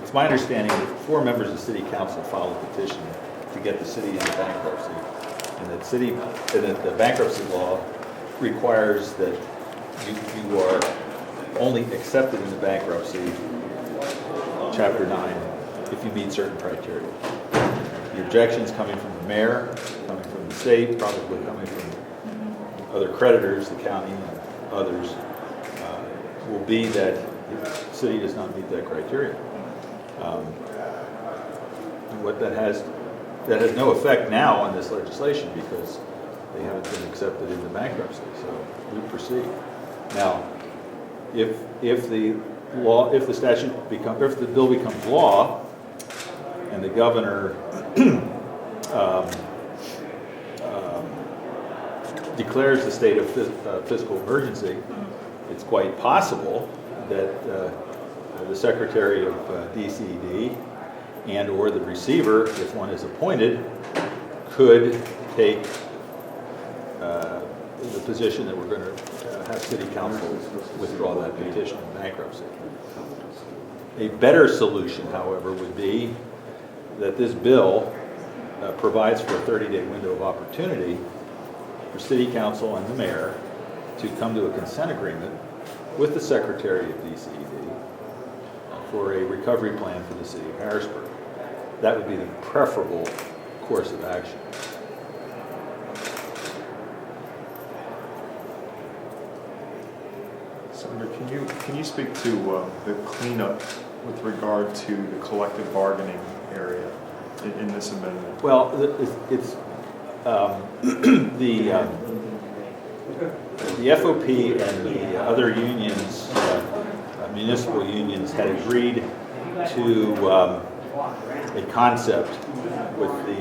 it's my understanding that 4 members of City Council filed a petition to get the city into bankruptcy, and that the bankruptcy law requires that you are only accepted into bankruptcy, Chapter 9, if you meet certain criteria. The objections coming from the mayor, coming from the state, probably coming from other creditors, the county and others, will be that the city does not meet that criteria. And what that has no effect now on this legislation because they haven't been accepted into bankruptcy. So we proceed. Now, if the bill becomes law, and the governor declares the state of fiscal emergency, it's quite possible that the Secretary of DCD and or the receiver, if one is appointed, could take the position that we're going to have City Council withdraw that petition in bankruptcy. A better solution, however, would be that this bill provides for a 30-day window of opportunity for City Council and the mayor to come to a consent agreement with the Secretary of DCED for a recovery plan for the city of Harrisburg. That would be the preferable course of action. Senator, can you speak to the cleanup with regard to the collective bargaining area in this amendment? Well, it's the FOP and the other unions, municipal unions, had agreed to a concept with the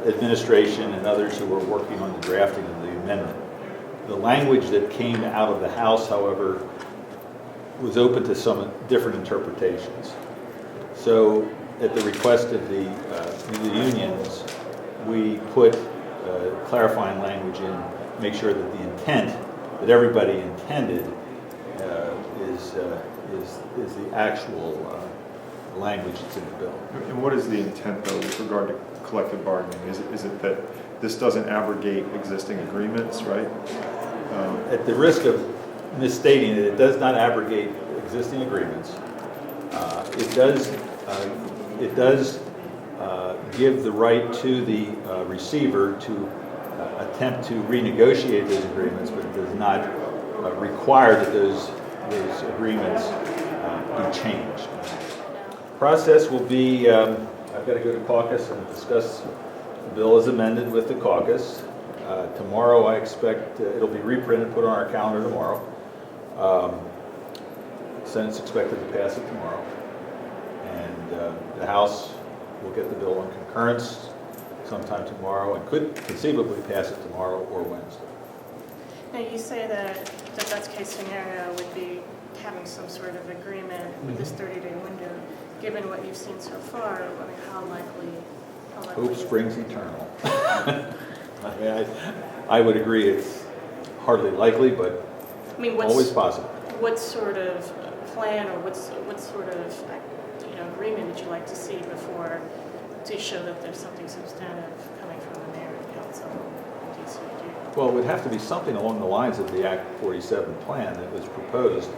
administration and others who were working on the drafting of the amendment. The language that came out of the House, however, was open to some different interpretations. So, at the request of the unions, we put clarifying language in, make sure that the intent that everybody intended is the actual language that's in the bill. And what is the intent, though, with regard to collective bargaining? Is it that this doesn't abrogate existing agreements, right? At the risk of misstating it, it does not abrogate existing agreements. It does give the right to the receiver to attempt to renegotiate those agreements, but it does not require that those agreements be changed. Process will be, I've got to go to caucus and discuss the bill as amended with the caucus. Tomorrow I expect it'll be reprinted, put on our calendar tomorrow. Senate's expected to pass it tomorrow. And the House will get the bill on concurrence sometime tomorrow and could conceivably pass it tomorrow or Wednesday. Now you say that the best case scenario would be having some sort of agreement with this 30-day window. Given what you've seen so far, I mean, how likely Hope springs eternal. I mean, I would agree it's hardly likely, but I mean, always possible. What sort of plan or what sort of agreement would you like to see before to show that there's something substantive coming from the mayor and council and DCD? Well, it would have to be something along the lines of the Act 47 plan that was proposed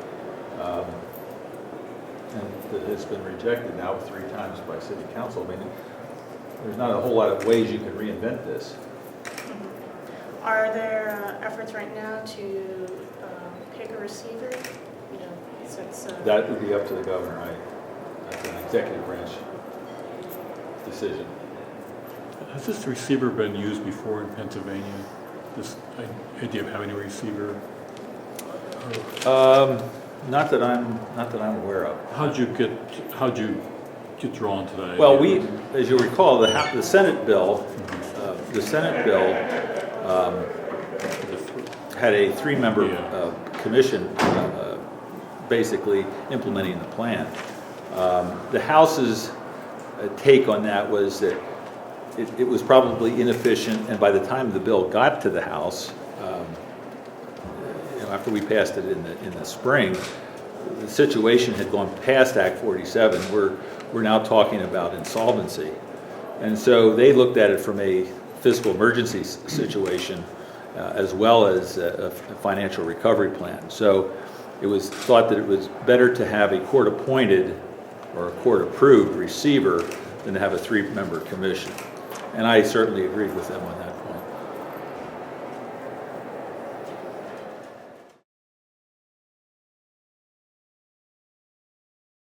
and that has been rejected now 3 times by City Council. I mean, there's not a whole lot of ways you can reinvent this. Mm-hmm. Are there efforts right now to pick a receiver? Since that would be up to the governor. That's an executive branch decision. Has this receiver been used before in Pennsylvania? This idea of having a receiver? Not that I'm aware of. How'd you get drawn to that? Well, idea? as you recall, the Senate bill, had a 3-member commission, basically implementing the plan. The House's take on that was that it was probably inefficient, and by the time the bill got to the House, after we passed it in the spring, the situation had gone past Act 47. We're now talking about insolvency. And so they looked at it from a fiscal emergency situation as well as a financial recovery plan. So it was thought that it was better to have a court-appointed or a court-approved receiver than to have a 3-member commission. And I certainly agreed with them on that